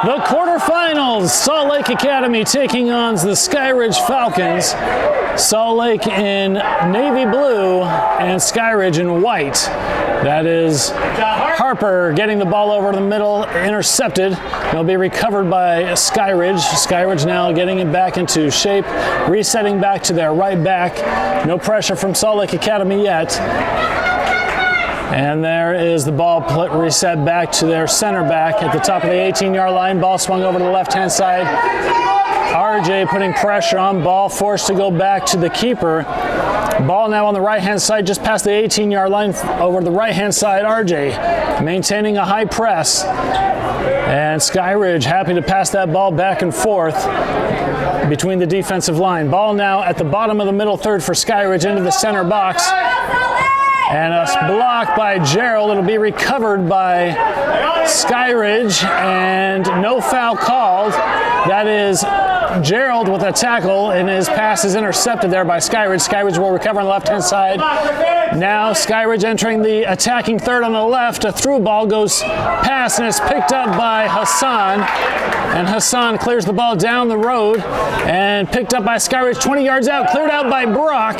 The quarterfinals, Salt Lake Academy taking on the Skyridge Falcons. Salt Lake in navy blue and Skyridge in white. That is Harper getting the ball over the middle, intercepted. It'll be recovered by Skyridge. Skyridge now getting it back into shape, resetting back to their right back. No pressure from Salt Lake Academy yet. And there is the ball reset back to their center back at the top of the 18-yard line. Ball swung over to the left-hand side. RJ putting pressure on, ball forced to go back to the keeper. Ball now on the right-hand side, just past the 18-yard line over to the right-hand side. RJ maintaining a high press. And Skyridge happy to pass that ball back and forth between the defensive line. Ball now at the bottom of the middle third for Skyridge into the center box. And a block by Gerald. It'll be recovered by Skyridge, and no foul called. That is Gerald with a tackle, and his pass is intercepted there by Skyridge. Skyridge will recover on the left-hand side. Now Skyridge entering the attacking third on the left. A through ball goes past, and it's picked up by Hassan. And Hassan clears the ball down the road and picked up by Skyridge 20 yards out, cleared out by Brock.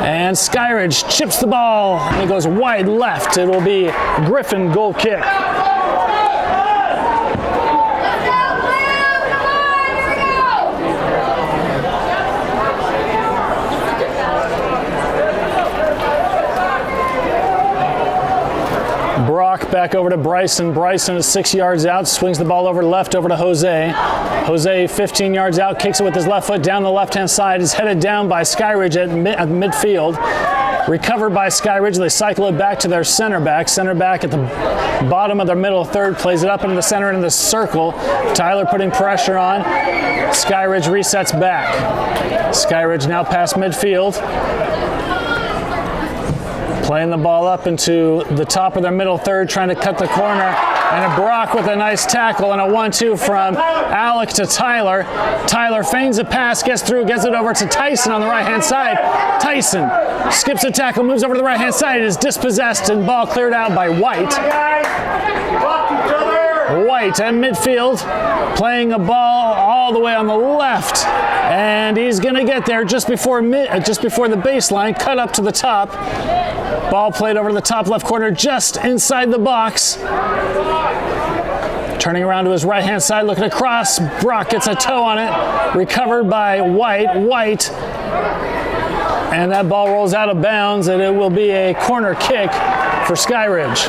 And Skyridge chips the ball, and it goes wide left. It will be Griffin goal kick. Brock back over to Bryson. Bryson is 6 yards out, swings the ball over left over to Jose. Jose 15 yards out, kicks it with his left foot down the left-hand side, is headed down by Skyridge at midfield. Recovered by Skyridge, they cycle it back to their center back. Center back at the bottom of their middle third, plays it up into the center into the circle. Tyler putting pressure on. Skyridge resets back. Skyridge now past midfield. Playing the ball up into the top of their middle third, trying to cut the corner. And a Brock with a nice tackle and a 1-2 from Alec to Tyler. Tyler feigns a pass, gets through, gets it over to Tyson on the right-hand side. Tyson skips a tackle, moves over to the right-hand side, is dispossessed, and ball cleared out by White. White at midfield, playing a ball all the way on the left. And he's going to get there just before the baseline, cut up to the top. Ball played over to the top left corner, just inside the box. Turning around to his right-hand side, looking across. Brock gets a toe on it. Recovered by White. White. And that ball rolls out of bounds, and it will be a corner kick for Skyridge.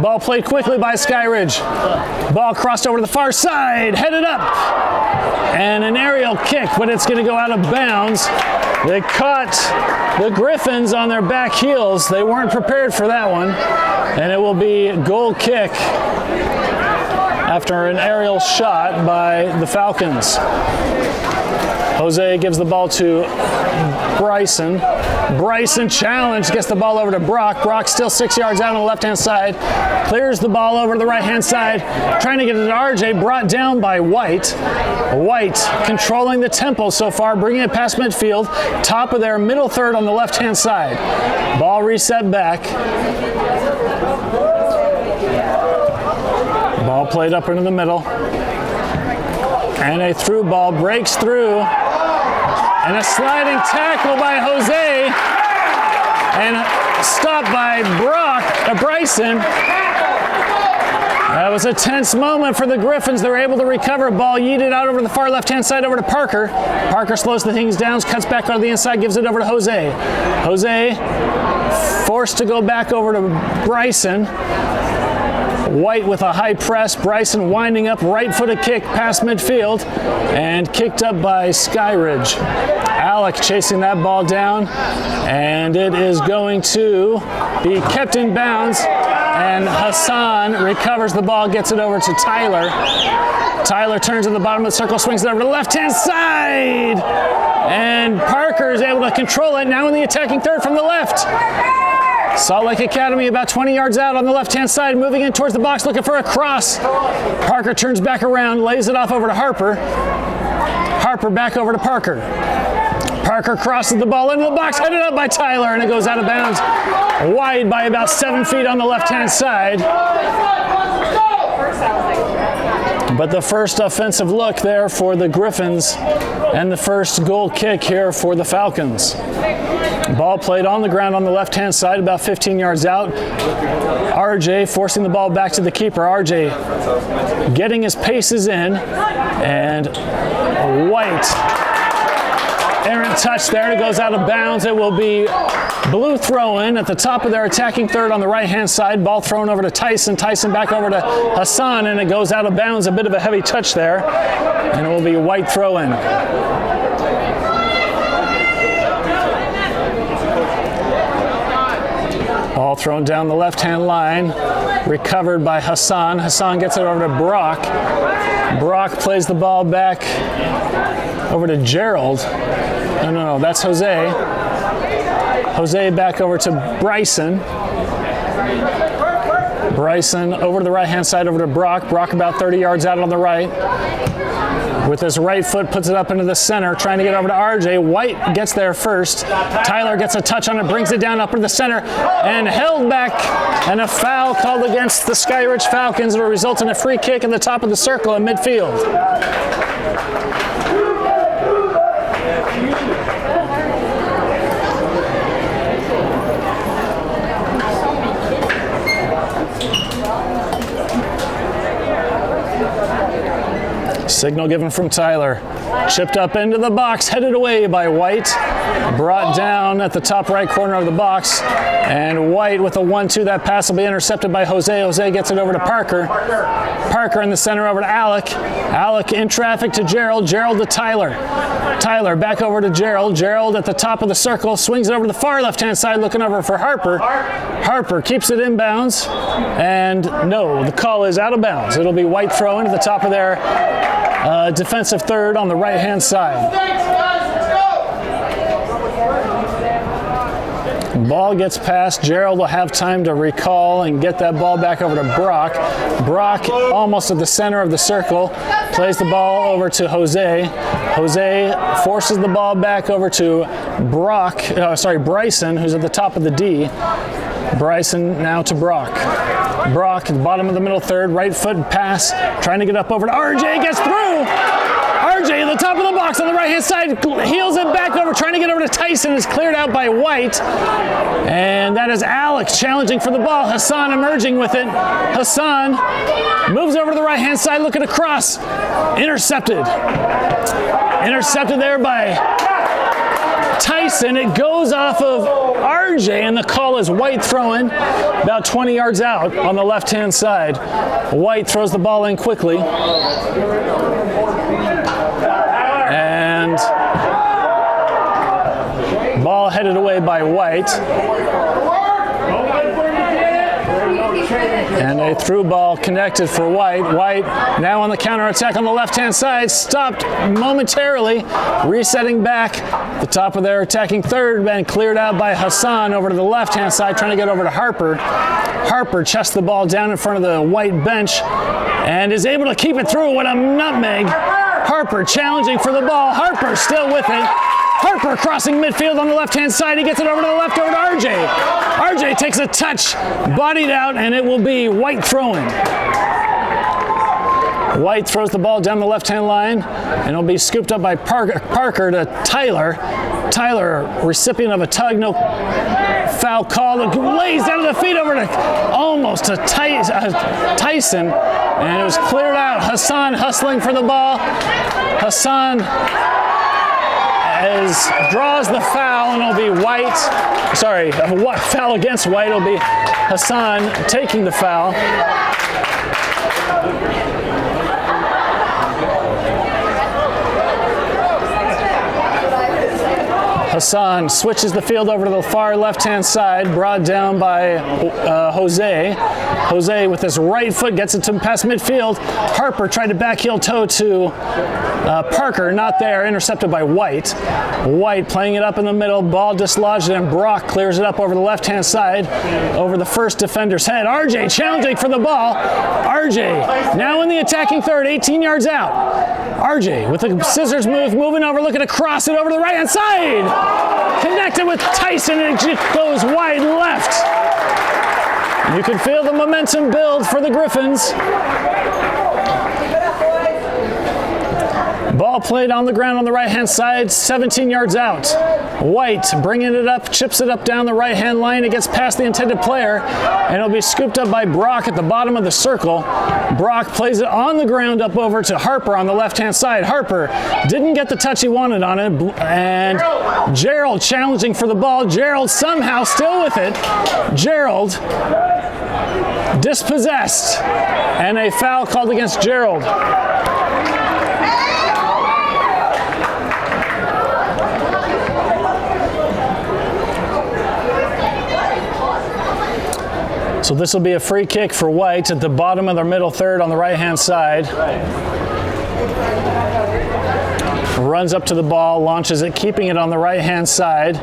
Ball played quickly by Skyridge. Ball crossed over to the far side, headed up. And an aerial kick, but it's going to go out of bounds. They caught the Griffins on their back heels. They weren't prepared for that one. And it will be a goal kick after an aerial shot by the Falcons. Jose gives the ball to Bryson. Bryson challenged, gets the ball over to Brock. Brock still 6 yards out on the left-hand side. Clears the ball over to the right-hand side. Trying to get it to RJ, brought down by White. White controlling the tempo so far, bringing it past midfield. Top of their middle third on the left-hand side. Ball reset back. Ball played up into the middle. And a through ball breaks through. And a sliding tackle by Jose. And stopped by Bryson. That was a tense moment for the Griffins. They were able to recover. Ball yeeted out over the far left-hand side over to Parker. Parker slows the things down, cuts back out of the inside, gives it over to Jose. Jose forced to go back over to Bryson. White with a high press. Bryson winding up, right-footed kick past midfield and kicked up by Skyridge. Alec chasing that ball down, and it is going to be kept in bounds, and Hassan recovers the ball, gets it over to Tyler. Tyler turns to the bottom of the circle, swings it over to the left-hand side, and Parker is able to control it, now in the attacking third from the left. Salt Lake Academy about 20 yards out on the left-hand side, moving in towards the box, looking for a cross. Parker turns back around, lays it off over to Harper. Harper back over to Parker. Parker crosses the ball into the box, headed up by Tyler, and it goes out of bounds wide by about 7 feet on the left-hand side. But the first offensive look there for the Griffins and the first goal kick here for the Falcons. Ball played on the ground on the left-hand side, about 15 yards out. RJ forcing the ball back to the keeper. RJ getting his paces in, and White. Errant touch there. It goes out of bounds. It will be blue throw-in at the top of their attacking third on the right-hand side. Ball thrown over to Tyson. Tyson back over to Hassan, and it goes out of bounds. A bit of a heavy touch there, and it will be White throw-in. Ball thrown down the left-hand line, recovered by Hassan. Hassan gets it over to Brock. Brock plays the ball back over to Gerald. No, that's Jose. Jose back over to Bryson. Bryson over to the right-hand side, over to Brock. Brock about 30 yards out on the right. With his right foot, puts it up into the center, trying to get over to RJ. White gets there first. Tyler gets a touch on it, brings it down up into the center, and held back. And a foul called against the Skyridge Falcons. It will result in a free kick in the top of the circle in midfield. Signal given from Tyler. Chipped up into the box, headed away by White. Brought down at the top right corner of the box. And White with a 1-2. That pass will be intercepted by Jose. Jose gets it over to Parker. Parker in the center over to Alec. Alec in traffic to Gerald. Gerald to Tyler. Tyler back over to Gerald. Gerald at the top of the circle. Swings it over to the far left-hand side, looking over for Harper. Harper keeps it inbounds. And no, the call is out of bounds. It'll be White throw into the top of their defensive third on the right-hand side. Ball gets passed. Gerald will have time to recall and get that ball back over to Brock. Brock almost at the center of the circle. Plays the ball over to Jose. Jose forces the ball back over to Bryson, who's at the top of the D. Bryson now to Brock. Brock at the bottom of the middle third, right foot pass, trying to get up over to RJ, gets through. RJ at the top of the box on the right-hand side, heels it back over, trying to get over to Tyson, is cleared out by White. And that is Alec challenging for the ball. Hassan emerging with it. Hassan moves over to the right-hand side, looking across. Intercepted. Intercepted there by Tyson. It goes off of RJ, and the call is White throwing about 20 yards out on the left-hand side. White throws the ball in quickly. And ball headed away by White. And a through ball connected for White. White now on the counterattack on the left-hand side. Stopped momentarily. Resetting back. The top of their attacking third, and cleared out by Hassan over to the left-hand side, trying to get over to Harper. Harper chests the ball down in front of the White bench and is able to keep it through. What a nutmeg. Harper challenging for the ball. Harper still with it. Harper crossing midfield on the left-hand side. He gets it over to the left over to RJ. RJ takes a touch, bodied out, and it will be White throwing. White throws the ball down the left-hand line, and it'll be scooped up by Parker to Tyler. Tyler, recipient of a tug, no foul call, lays down to the feet over to almost to Tyson, and it was cleared out. Hassan hustling for the ball. Hassan draws the foul, and it'll be White. Sorry, a foul against White. It'll be Hassan taking the foul. Hassan switches the field over to the far left-hand side, brought down by Jose. Jose with his right foot gets it to past midfield. Harper tried to backheel toe to Parker, not there, intercepted by White. White playing it up in the middle, ball dislodged, and Brock clears it up over the left-hand side, over the first defender's head. RJ challenging for the ball. RJ now in the attacking third, 18 yards out. RJ with a scissors move, moving over, looking to cross it over to the right-hand side. Connected with Tyson, and it goes wide left. You can feel the momentum build for the Griffins. Ball played on the ground on the right-hand side, 17 yards out. White bringing it up, chips it up down the right-hand line. It gets past the intended player, and it'll be scooped up by Brock at the bottom of the circle. Brock plays it on the ground up over to Harper on the left-hand side. Harper didn't get the touch he wanted on it, and Gerald challenging for the ball. Gerald somehow still with it. Gerald dispossessed, and a foul called against Gerald. So this will be a free kick for White at the bottom of their middle third on the right-hand side. Runs up to the ball, launches it, keeping it on the right-hand side.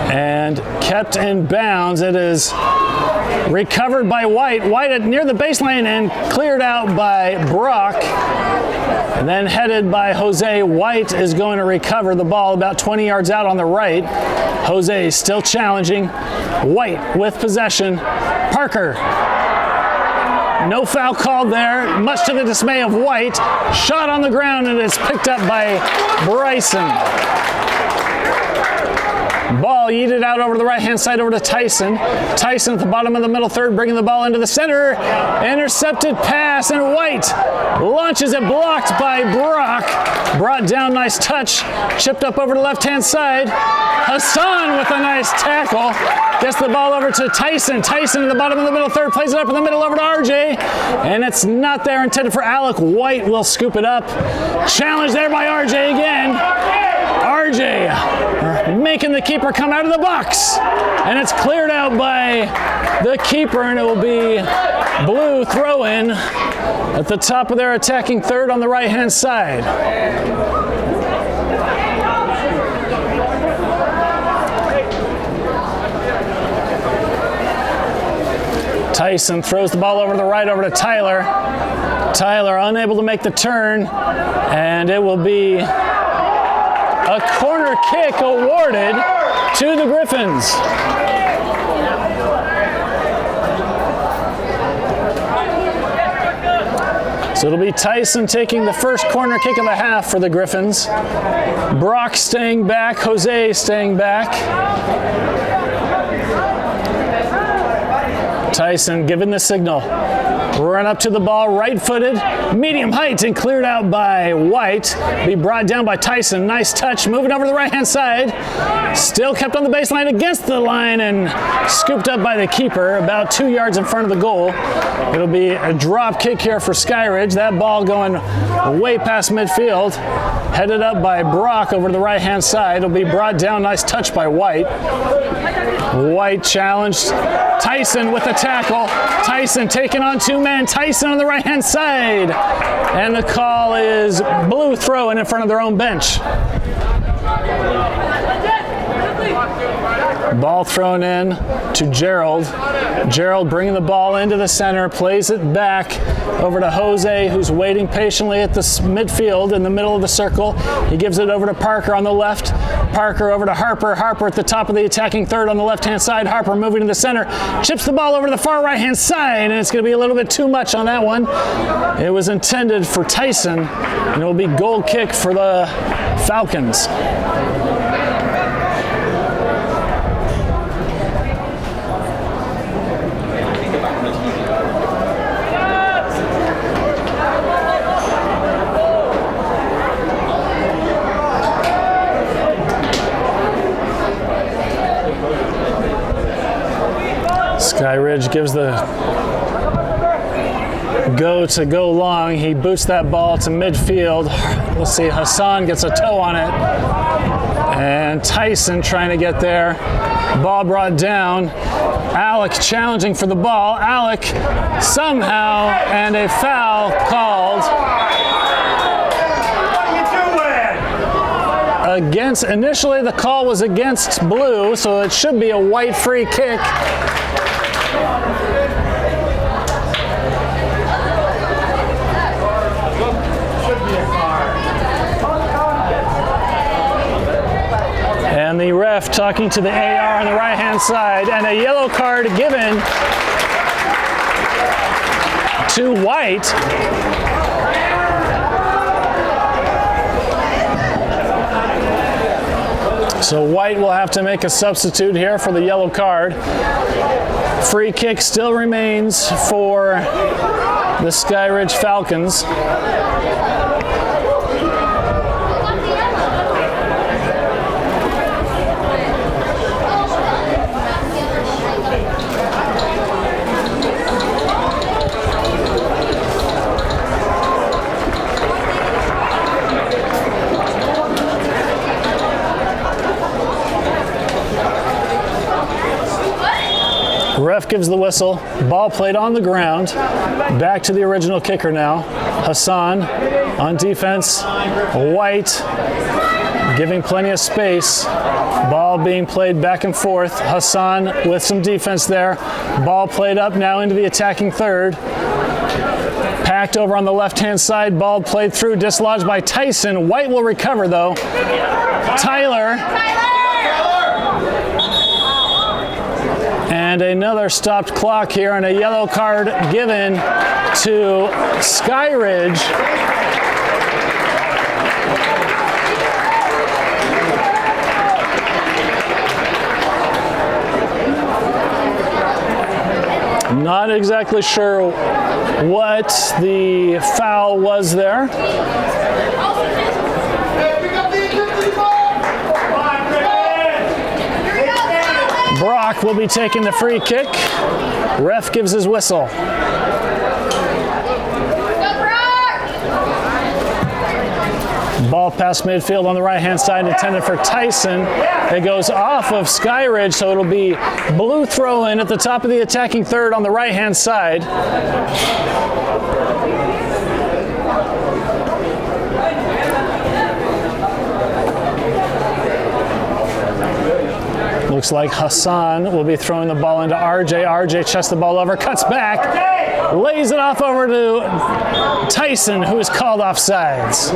And kept in bounds. It is recovered by White. White near the baseline and cleared out by Brock. And then headed by Jose. White is going to recover the ball about 20 yards out on the right. Jose still challenging. White with possession. Parker. No foul called there, much to the dismay of White. Shot on the ground, and it's picked up by Bryson. Ball yeeted out over the right-hand side over to Tyson. Tyson at the bottom of the middle third, bringing the ball into the center. Intercepted pass, and White launches it, blocked by Brock. Brought down, nice touch. Chipped up over the left-hand side. Hassan with a nice tackle. Gets the ball over to Tyson. Tyson at the bottom of the middle third, plays it up in the middle over to RJ. And it's not there, intended for Alec. White will scoop it up. Challenge there by RJ again. RJ making the keeper come out of the box. And it's cleared out by the keeper, and it will be blue throw-in at the top of their attacking third on the right-hand side. Tyson throws the ball over to the right, over to Tyler. Tyler unable to make the turn, and it will be a corner kick awarded to the Griffins. So it'll be Tyson taking the first corner kick of the half for the Griffins. Brock staying back, Jose staying back. Tyson giving the signal. Run up to the ball, right-footed, medium height, and cleared out by White. Be brought down by Tyson. Nice touch, moving over to the right-hand side. Still kept on the baseline against the line and scooped up by the keeper about 2 yards in front of the goal. It'll be a drop kick here for Skyridge. That ball going way past midfield. Headed up by Brock over to the right-hand side. It'll be brought down, nice touch by White. White challenged. Tyson with the tackle. Tyson taking on two men. Tyson on the right-hand side. And the call is blue throw-in in front of their own bench. Ball thrown in to Gerald. Gerald bringing the ball into the center, plays it back over to Jose, who's waiting patiently at the midfield in the middle of the circle. He gives it over to Parker on the left. Parker over to Harper. Harper at the top of the attacking third on the left-hand side. Harper moving to the center. Chips the ball over to the far right-hand side, and it's going to be a little bit too much on that one. It was intended for Tyson, and it will be goal kick for the Falcons. Skyridge gives the go long. He boots that ball to midfield. We'll see, Hassan gets a toe on it. And Tyson trying to get there. Ball brought down. Alec challenging for the ball. Alec somehow, and a foul called against. Initially the call was against blue, so it should be a White free kick. the ref talking to the AR on the right-hand side, and a yellow card given to White. So White will have to make a substitute here for the yellow card. Free kick still remains for the Skyridge Falcons. Ref gives the whistle. Ball played on the ground. Back to the original kicker now. Hassan on defense. White giving plenty of space. Ball being played back and forth. Hassan with some defense there. Ball played up now into the attacking third. Packed over on the left-hand side. Ball played through, dislodged by Tyson. White will recover though. Tyler. And another stopped clock here, and a yellow card given to Skyridge. Not exactly sure what the foul was there. Brock will be taking the free kick. Ref gives his whistle. Ball past midfield on the right-hand side, intended for Tyson. It goes off of Skyridge, so it'll be blue throw-in at the top of the attacking third on the right-hand side. Looks like Hassan will be throwing the ball into RJ. RJ chests the ball over, cuts back, lays it off over to Tyson, who is called offsides.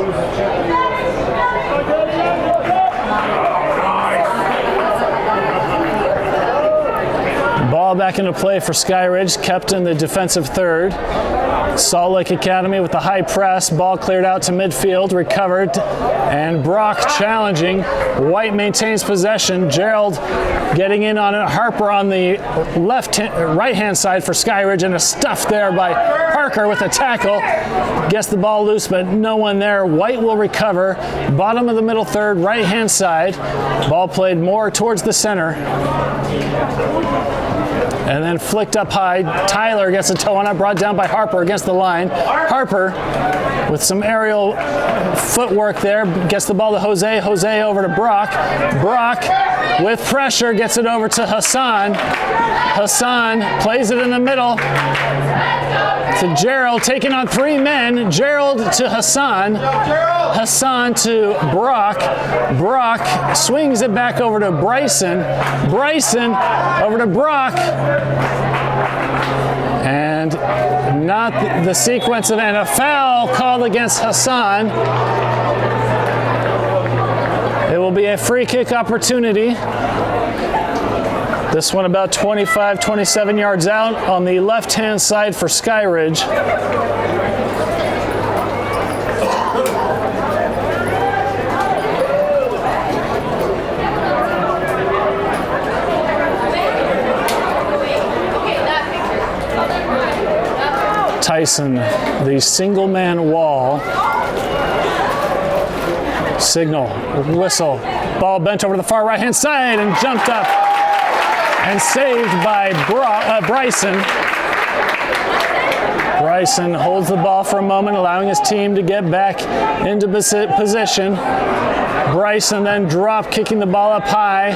Ball back into play for Skyridge, kept in the defensive third. Salt Lake Academy with the high press, ball cleared out to midfield, recovered, and Brock challenging. White maintains possession. Gerald getting in on it. Harper on the right-hand side for Skyridge, and a stuff there by Parker with a tackle. Gets the ball loose, but no one there. White will recover. Bottom of the middle third, right-hand side. Ball played more towards the center. And then flicked up high. Tyler gets a toe on it, brought down by Harper against the line. Harper with some aerial footwork there, gets the ball to Jose. Jose over to Brock. Brock with pressure gets it over to Hassan. Hassan plays it in the middle to Gerald, taking on three men. Gerald to Hassan. Hassan to Brock. Brock swings it back over to Bryson. Bryson over to Brock. And not the sequence of, and a foul called against Hassan. It will be a free kick opportunity. This one about 25, 27 yards out on the left-hand side for Skyridge. Tyson, the single man wall. Signal, whistle, ball bent over to the far right hand side and jumped up and saved by Bryson. Bryson holds the ball for a moment, allowing his team to get back into position. Bryson then drop kicking the ball up high,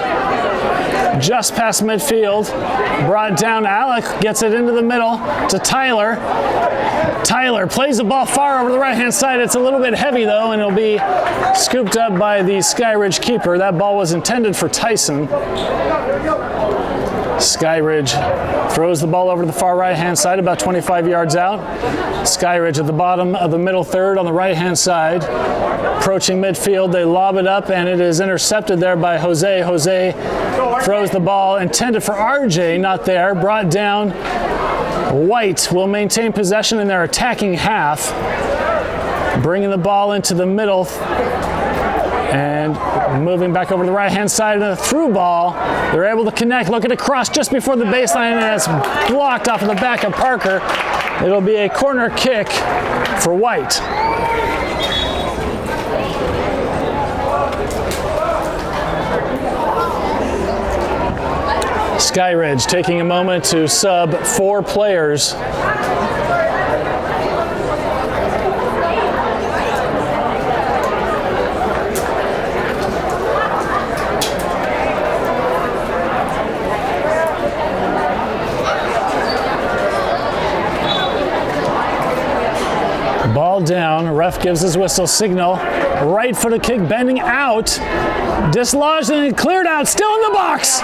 just past midfield. Brought down, Alec gets it into the middle to Tyler. Tyler plays the ball far over the right-hand side. It's a little bit heavy though, and it'll be scooped up by the Skyridge keeper. That ball was intended for Tyson. Skyridge throws the ball over to the far right-hand side, about 25 yards out. Skyridge at the bottom of the middle third on the right-hand side. Approaching midfield, they lob it up, and it is intercepted there by Jose. Jose throws the ball intended for RJ, not there, brought down. White will maintain possession in their attacking half, bringing the ball into the middle and moving back over to the right-hand side and a through ball. They're able to connect, looking to cross just before the baseline, and it's blocked off of the back of Parker. It'll be a corner kick for White. Skyridge taking a moment to sub 4 players. Ball down, ref gives his whistle signal. Right footed kick bending out, dislodged and cleared out, still in the box.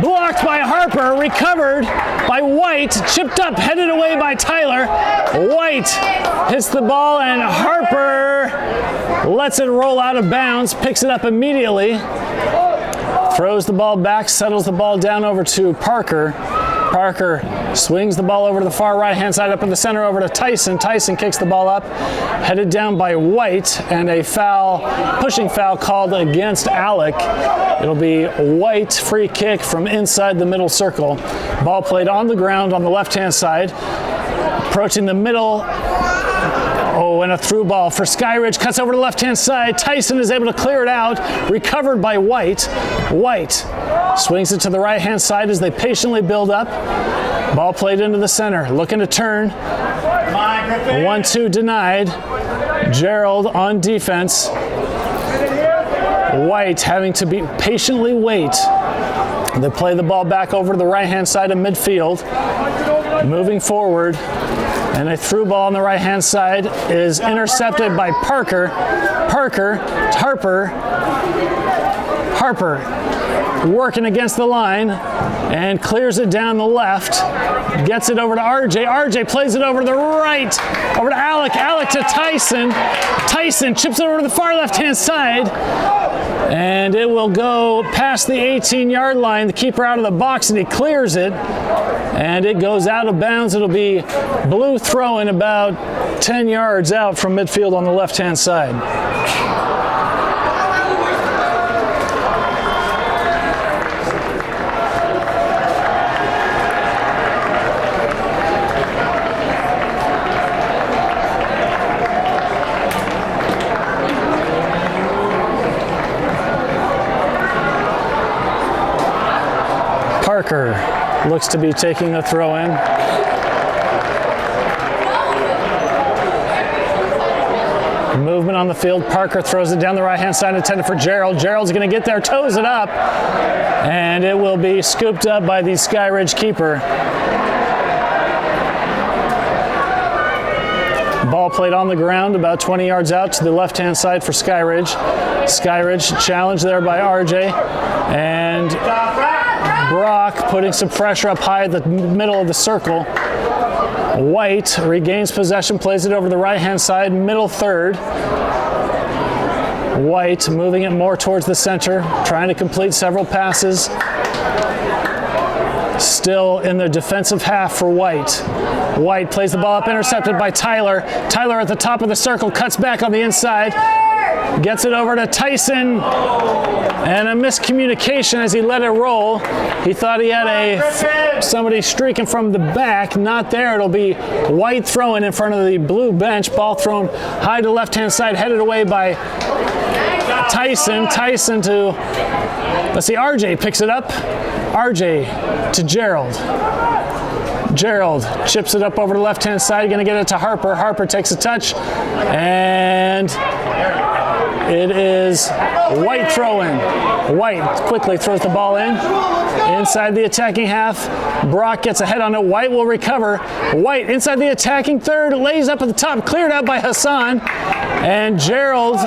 Blocked by Harper, recovered by White, chipped up, headed away by Tyler. White hits the ball and Harper lets it roll out of bounds, picks it up immediately, throws the ball back, settles the ball down over to Parker. Parker swings the ball over to the far right-hand side, up in the center over to Tyson. Tyson kicks the ball up, headed down by White, and a foul, pushing foul called against Alec. It'll be White free kick from inside the middle circle. Ball played on the ground on the left-hand side. Approaching the middle. Oh, and a through ball for Skyridge. Cuts over to the left-hand side. Tyson is able to clear it out. Recovered by White. White swings it to the right-hand side as they patiently build up. Ball played into the center. Looking to turn. 1-2 denied. Gerald on defense. White having to be patiently wait. They play the ball back over to the right-hand side of midfield. Moving forward. And a through ball on the right-hand side is intercepted by Parker. Harper working against the line and clears it down the left. Gets it over to RJ. RJ plays it over to the right, over to Alec. Alec to Tyson. Tyson chips it over to the far left-hand side. And it will go past the 18-yard line. The keeper out of the box, and he clears it. And it goes out of bounds. It'll be blue throwing about 10 yards out from midfield on the left-hand side. Parker looks to be taking the throw in. Movement on the field. Parker throws it down the right-hand side, intended for Gerald. Gerald's going to get there, toes it up, and it will be scooped up by the Skyridge keeper. Ball played on the ground about 20 yards out to the left-hand side for Skyridge. Skyridge challenged there by RJ, and Brock putting some pressure up high at the middle of the circle. White regains possession, plays it over the right-hand side, middle third. White moving it more towards the center, trying to complete several passes. Still in the defensive half for White. White plays the ball up, intercepted by Tyler. Tyler at the top of the circle, cuts back on the inside. Gets it over to Tyson, and a miscommunication as he let it roll. He thought he had somebody streaking from the back. Not there. It'll be White throwing in front of the blue bench. Ball thrown high to left-hand side, headed away by Tyson. Tyson to, let's see, RJ picks it up. RJ to Gerald. Gerald chips it up over the left-hand side, going to get it to Harper. Harper takes a touch, and it is White throwing. White quickly throws the ball in. Inside the attacking half, Brock gets ahead on it. White will recover. White inside the attacking third, lays up at the top, cleared out by Hassan. And Gerald,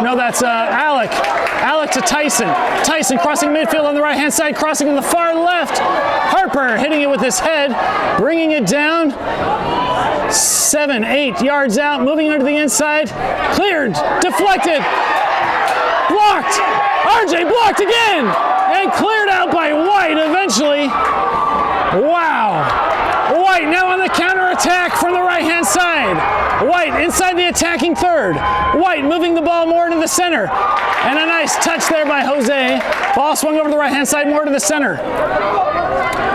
no, that's Alec. Alec to Tyson. Tyson crossing midfield on the right-hand side, crossing in the far left. Harper hitting it with his head, bringing it down 7, 8 yards out, moving under the inside. Cleared, deflected, blocked. RJ blocked again, and cleared out by White eventually. Wow. White now on the counterattack from the right-hand side. White inside the attacking third. White moving the ball more to the center. And a nice touch there by Jose. Ball swung over to the right-hand side, more to the center.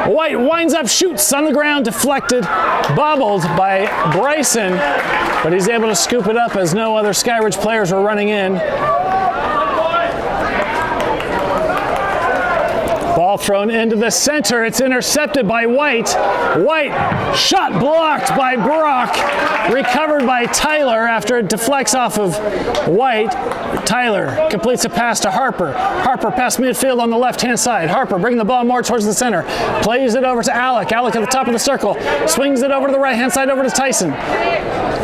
White winds up, shoots on the ground, deflected, bobbled by Bryson, but he's able to scoop it up as no other Skyridge players were running in. Ball thrown into the center. It's intercepted by White. White, shot blocked by Brock. Recovered by Tyler after it deflects off of White. Tyler completes a pass to Harper. Harper past midfield on the left-hand side. Harper bringing the ball more towards the center. Plays it over to Alec. Alec at the top of the circle. Swings it over to the right-hand side over to Tyson.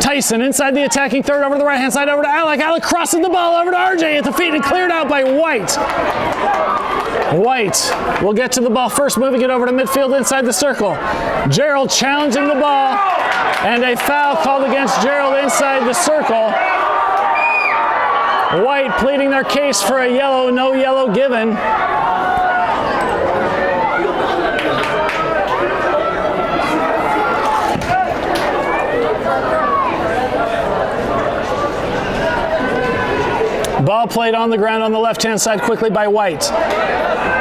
Tyson inside the attacking third over to the right-hand side over to Alec. Alec crosses the ball over to RJ at the feet and cleared out by White. White will get to the ball first, moving it over to midfield inside the circle. Gerald challenging the ball, and a foul called against Gerald inside the circle. White pleading their case for a yellow, no yellow given. Ball played on the ground on the left-hand side quickly by White.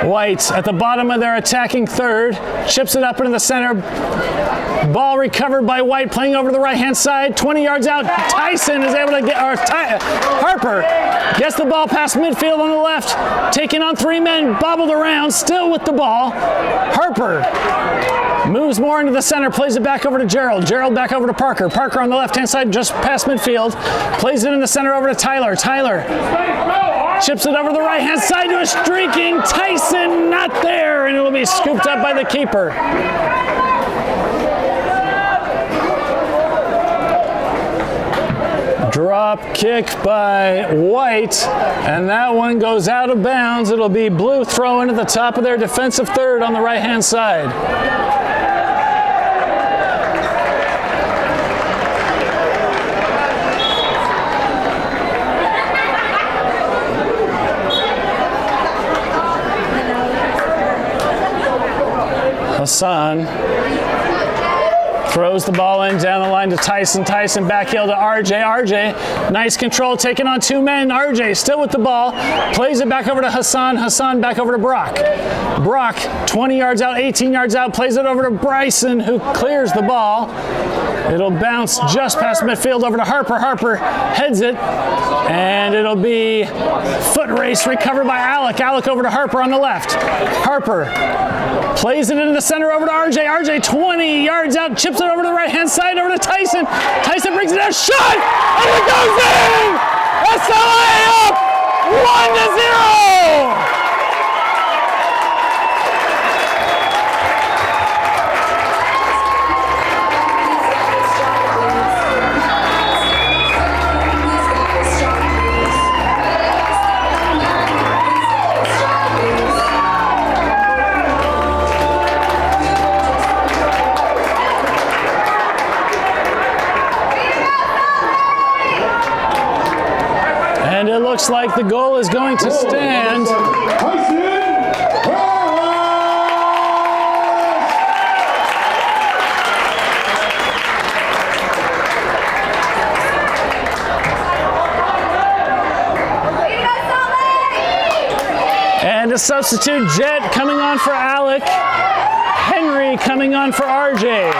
White at the bottom of their attacking third, chips it up into the center. Ball recovered by White, playing over to the right-hand side, 20 yards out. Tyson is able to get, Harper gets the ball past midfield on the left, taking on 3 men, bobbled around, still with the ball. Harper moves more into the center, plays it back over to Gerald. Gerald back over to Parker. Parker on the left-hand side, just past midfield, plays it in the center over to Tyler. Tyler chips it over the right-hand side to a streaking Tyson, not there, and it will be scooped up by the keeper. Drop kick by White, and that one goes out of bounds. It'll be blue throw into the top of their defensive third on the right-hand side. Hassan throws the ball in down the line to Tyson. Tyson back heel to RJ. RJ, nice control, taking on 2 men. RJ still with the ball, plays it back over to Hassan. Hassan back over to Brock. Brock, 20 yards out, 18 yards out, plays it over to Bryson, who clears the ball. It'll bounce just past midfield over to Harper. Harper heads it, and it'll be foot race recovered by Alec. Alec over to Harper on the left. Harper plays it into the center over to RJ. RJ 20 yards out, chips it over to the right-hand side over to Tyson. Tyson brings it down, shot, and it goes in! SLA up 1-0! And it looks like the goal is going to stand. Tyson and a substitute, Jet coming on for Alec. Henry coming on for RJ.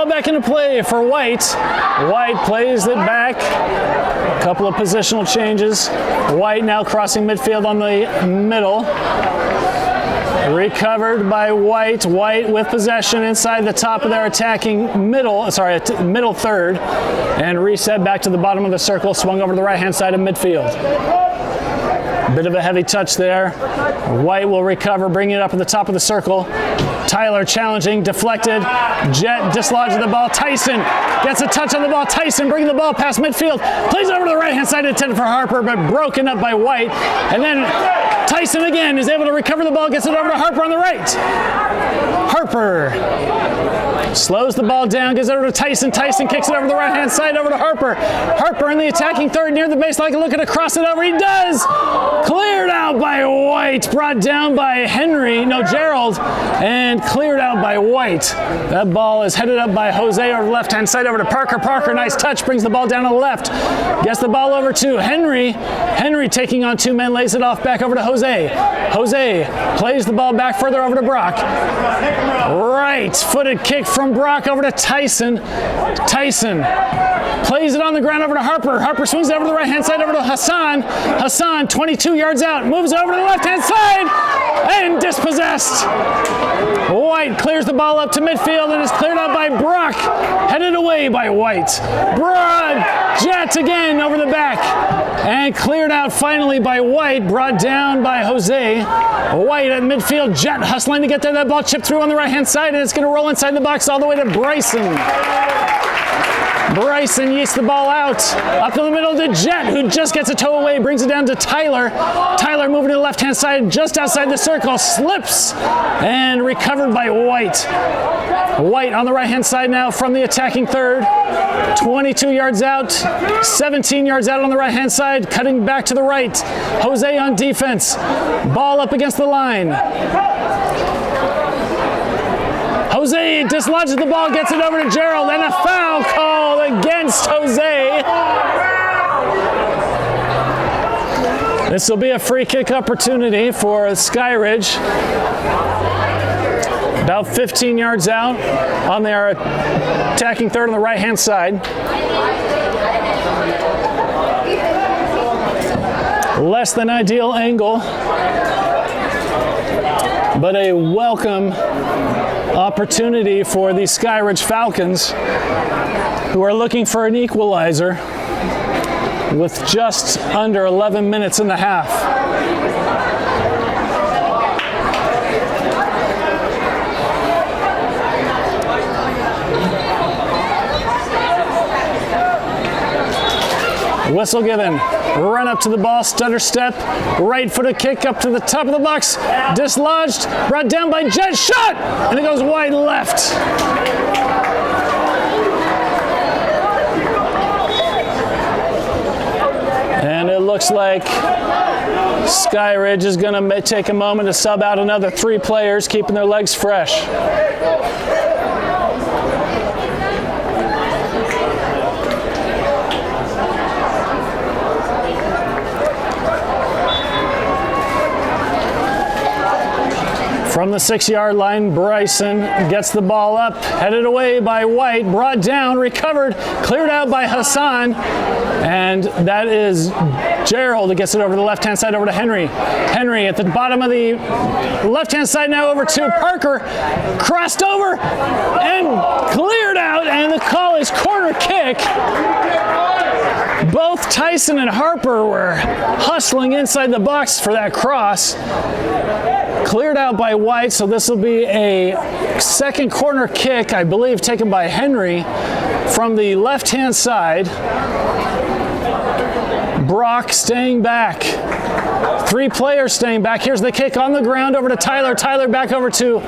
Back into play for White. White plays it back. A couple of positional changes. White now crossing midfield on the middle. Recovered by White. White with possession inside the top of their attacking middle third. And reset back to the bottom of the circle. Swung over to the right-hand side of midfield. Bit of a heavy touch there. White will recover, bring it up at the top of the circle. Tyler challenging, deflected. Jet dislodges the ball. Tyson gets a touch on the ball. Tyson bringing the ball past midfield. Plays it over to the right-hand side intended for Harper, but broken up by White. And then Tyson again is able to recover the ball, gets it over to Harper on the right. Harper slows the ball down, gets it over to Tyson. Tyson kicks it over the right-hand side over to Harper. Harper in the attacking third near the baseline, looking to cross it over. He does! Cleared out by White, brought down by Gerald, and cleared out by White. That ball is headed up by Jose over the left-hand side over to Parker. Parker, nice touch, brings the ball down to the left. Gets the ball over to Henry. Henry taking on two men, lays it off back over to Jose. Jose plays the ball back further over to Brock. Right-footed kick from Brock over to Tyson. Tyson plays it on the ground over to Harper. Harper swings it over to the right-hand side over to Hassan. Hassan, 22 yards out, moves over to the left-hand side and dispossessed. White clears the ball up to midfield and is cleared out by Brock. Headed away by White. Broad Jet again over the back and cleared out finally by White. Brought down by Jose. White at midfield. Jet hustling to get there. That ball chipped through on the right-hand side and it's going to roll inside the box all the way to Bryson. Bryson yeets the ball out. Up to the middle to Jet, who just gets a toe away, brings it down to Tyler. Tyler moving to the left-hand side, just outside the circle, slips, and recovered by White. White on the right-hand side now from the attacking third. 22 yards out, 17 yards out on the right-hand side, cutting back to the right. Jose on defense. Ball up against the line. Jose dislodges the ball, gets it over to Gerald, and a foul call against Jose. This will be a free kick opportunity for Skyridge. About 15 yards out on their attacking third on the right-hand side. Less than ideal angle, but a welcome opportunity for the Skyridge Falcons, who are looking for an equalizer with just under 11 minutes in the half. Whistle given. Run up to the ball, stutter step, right-footed kick up to the top of the box, dislodged, brought down by Jet, shot, and it goes wide left. And it looks like Skyridge is going to take a moment to sub out another 3 players, keeping their legs fresh. From the 6-yard line, Bryson gets the ball up, headed away by White, brought down, recovered, cleared out by Hassan, and that is Gerald that gets it over the left-hand side over to Henry. Henry at the bottom of the left-hand side now over to Parker, crossed over and cleared out, and the call is corner kick. Both Tyson and Harper were hustling inside the box for that cross. Cleared out by White, so this will be a second corner kick, I believe, taken by Henry from the left-hand side. Brock staying back. 3 players staying back. Here's the kick on the ground over to Tyler. Tyler back over to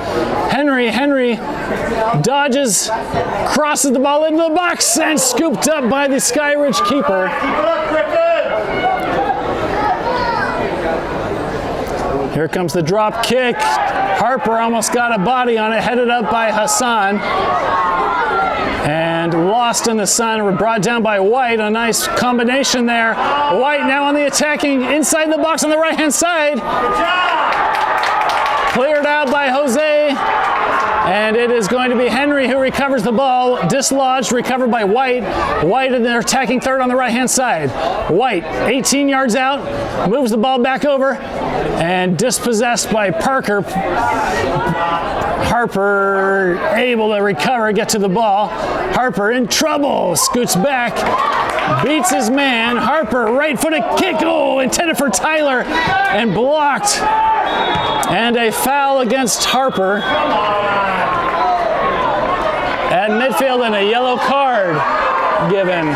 Henry. Henry dodges, crosses the ball into the box, and scooped up by the Skyridge keeper. Here comes the drop kick. Harper almost got a body on it, headed up by Hassan. And lost in the sun, brought down by White. A nice combination there. White now on the attacking, inside the box on the right-hand side. Cleared out by Jose. And it is going to be Henry who recovers the ball, dislodged, recovered by White. White in their attacking third on the right-hand side. White, 18 yards out, moves the ball back over, and dispossessed by Parker. Harper able to recover, get to the ball. Harper in trouble, scoots back, beats his man. Harper, right-footed kick, oh, intended for Tyler, and blocked. And a foul against Harper at midfield, and a yellow card given.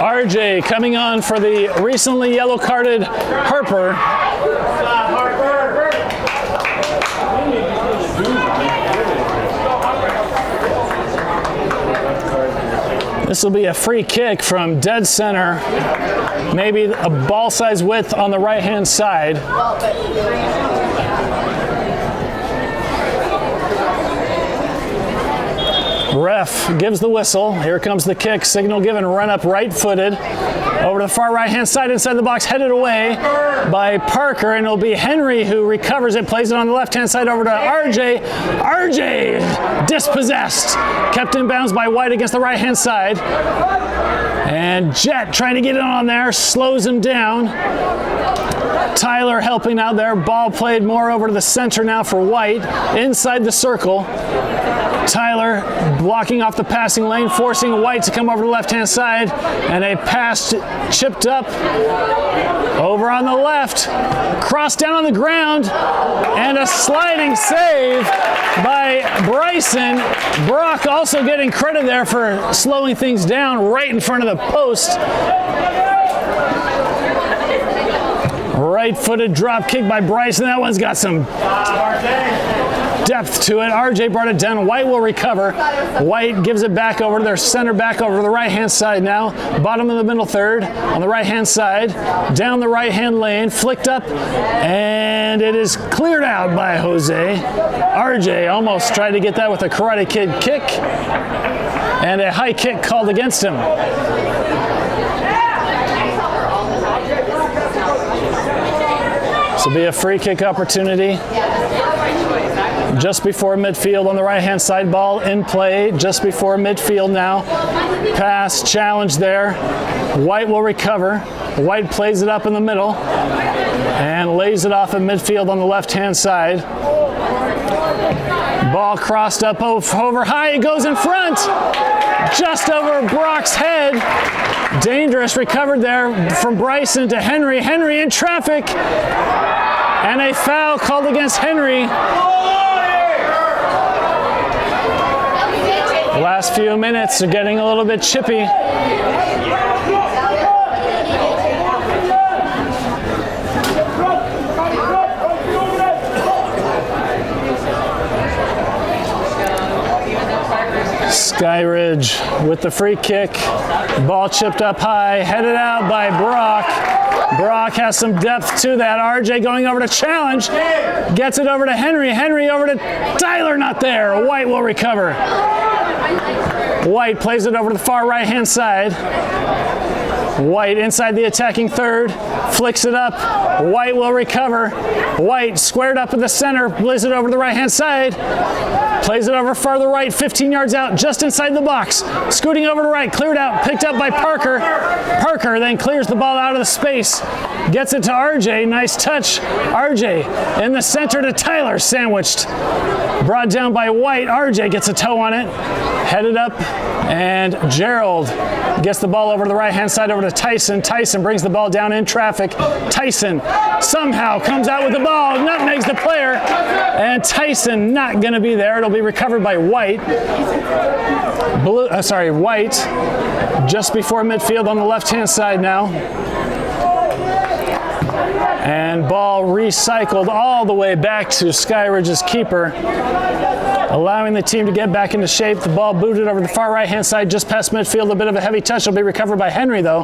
RJ coming on for the recently yellow carded Harper. This will be a free kick from dead center, maybe a ball size width on the right-hand side. Ref gives the whistle. Here comes the kick. Signal given. Run up right-footed over to the far right-hand side inside the box. Headed away by Parker, and it'll be Henry who recovers it. Plays it on the left-hand side over to RJ. RJ dispossessed. Kept in bounds by White against the right-hand side. And Jet trying to get it on there. Slows him down. Tyler helping out there. Ball played more over to the center now for White. Inside the circle. Tyler blocking off the passing lane, forcing White to come over to the left-hand side, and a pass chipped up over on the left, crossed down on the ground, and a sliding save by Bryson. Brock also getting credit there for slowing things down right in front of the post. Right-footed drop kick by Bryson. That one's got some depth to it. RJ brought it down. White will recover. White gives it back over to their center back over to the right-hand side now. Bottom of the middle third on the right-hand side. Down the right-hand lane. Flicked up. And it is cleared out by Jose. RJ almost tried to get that with a Karate Kid kick. And a high kick called against him. This will be a free kick opportunity. Just before midfield on the right-hand side, ball in play just before midfield now. Pass, challenge there. White will recover. White plays it up in the middle and lays it off at midfield on the left-hand side. Ball crossed up over high, it goes in front. Just over Brock's head. Dangerous, recovered there from Bryson to Henry. Henry in traffic. And a foul called against Henry. The last few minutes are getting a little bit chippy. Skyridge with the free kick. Ball chipped up high, headed out by Brock. Brock has some depth to that. RJ going over to challenge. Gets it over to Henry. Henry over to Tyler, not there. White will recover. White plays it over to the far right-hand side. White inside the attacking third. Flicks it up. White will recover. White squared up in the center. Plays it over to the right-hand side. Plays it over farther right, 15 yards out, just inside the box. Scooting over to right, cleared out, picked up by Parker. Parker then clears the ball out of the space. Gets it to RJ, nice touch. RJ in the center to Tyler, sandwiched. Brought down by White, RJ gets a toe on it. Headed up, and Gerald gets the ball over to the right-hand side over to Tyson. Tyson brings the ball down in traffic. Tyson somehow comes out with the ball, nutmegs the player, and Tyson not going to be there. It'll be recovered by White. White just before midfield on the left-hand side now. And ball recycled all the way back to Skyridge's keeper, allowing the team to get back into shape. The ball booted over the far right-hand side, just past midfield. A bit of a heavy touch. Will be recovered by Henry, though.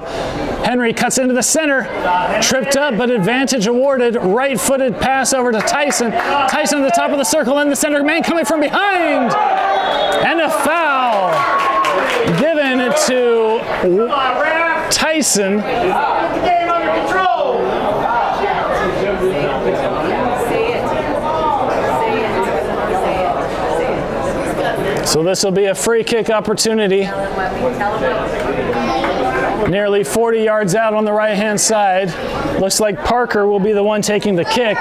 Henry cuts into the center. Tripped up, but advantage awarded. Right-footed pass over to Tyson. Tyson at the top of the circle, and the center man coming from behind. And a foul given to Tyson. Game under control. So this will be a free kick opportunity. Nearly 40 yards out on the right-hand side. Looks like Parker will be the one taking the kick.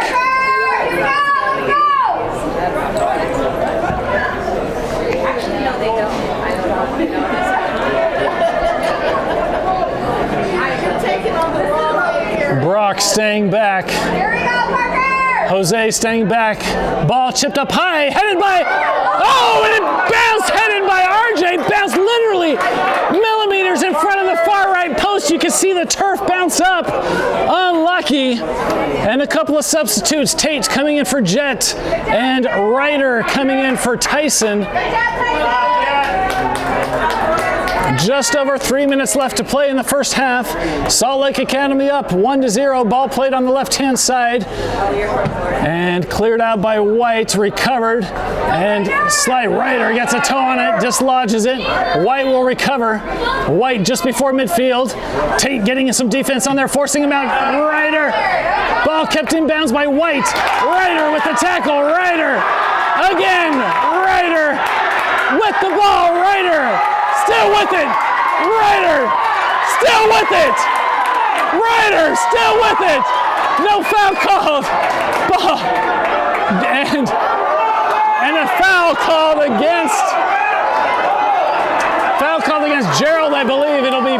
Brock staying back. Jose staying back. Ball chipped up high, headed by, oh, and it bounced, headed by RJ. Bounced literally millimeters in front of the far right post. You can see the turf bounce up. Unlucky. And a couple of substitutes. Tate coming in for Jet and Ryder coming in for Tyson. Just over 3 minutes left to play in the first half. Salt Lake Academy up 1-0. Ball played on the left-hand side. And cleared out by White, recovered. And Sly Ryder gets a toe on it, dislodges it. White will recover. White just before midfield. Tate getting some defense on there, forcing him out. Ryder. Ball kept in bounds by White. Ryder with the tackle. Ryder. Again. Ryder with the ball. Ryder. Still with it. Ryder. Still with it. Ryder. Still with it. No foul called. Ball. And a foul called against Gerald, I believe. It'll be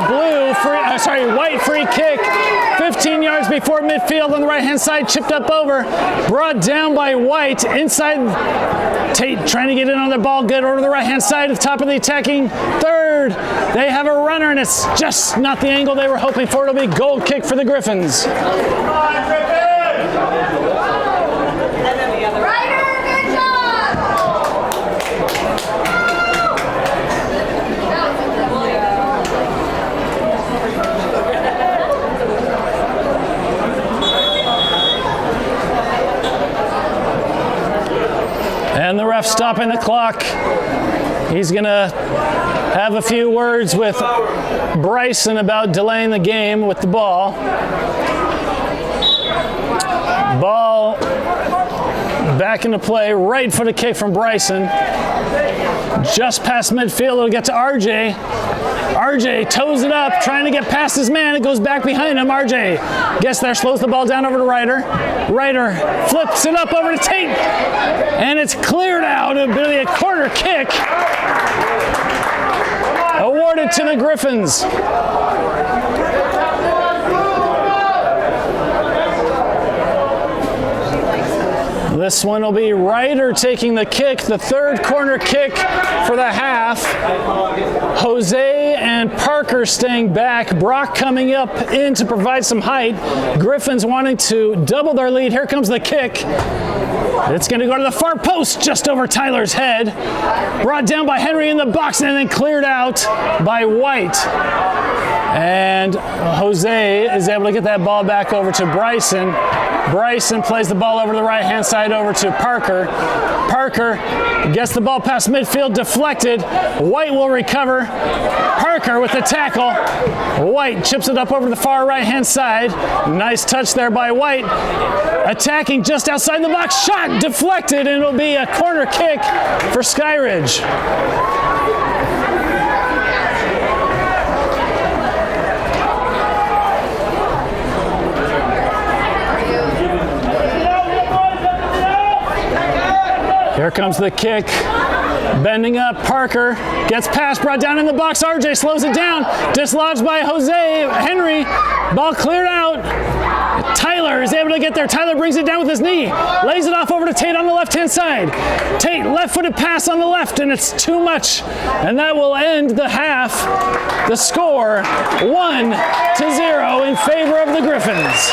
White free kick. 15 yards before midfield on the right-hand side, chipped up over, brought down by White. Inside, Tate trying to get in on the ball, good over to the right-hand side at the top of the attacking third. They have a runner, and it's just not the angle they were hoping for. It'll be goal kick for the Griffins. Come on, Griffin! And the ref stopping the clock. He's going to have a few words with Bryson about delaying the game with the ball. Ball back into play. Right footed kick from Bryson. Just past midfield. It'll get to RJ. RJ toes it up, trying to get past his man. It goes back behind him. RJ gets there, slows the ball down over to Ryder. Ryder flips it up over to Tate. And it's cleared out. It'll be a corner kick awarded to the Griffins. This one will be Ryder taking the kick, the third corner kick for the half. Jose and Parker staying back. Brock coming up in to provide some height. Griffins wanting to double their lead. Here comes the kick. It's going to go to the far post, just over Tyler's head. Brought down by Henry in the box and then cleared out by White. And Jose is able to get that ball back over to Bryson. Bryson plays the ball over to the right-hand side over to Parker. Parker gets the ball past midfield, deflected. White will recover. Parker with the tackle. White chips it up over the far right-hand side. Nice touch there by White. Attacking just outside the box. Shot deflected, and it'll be a corner kick for Skyridge. Here comes the kick. Bending up, Parker gets past, brought down in the box. RJ slows it down. Dislodged by Jose. Henry. Ball cleared out. Tyler is able to get there. Tyler brings it down with his knee. Lays it off over to Tate on the left-hand side. Tate, left-footed pass on the left, and it's too much. And that will end the half. The score, 1-0 in favor of the Griffins.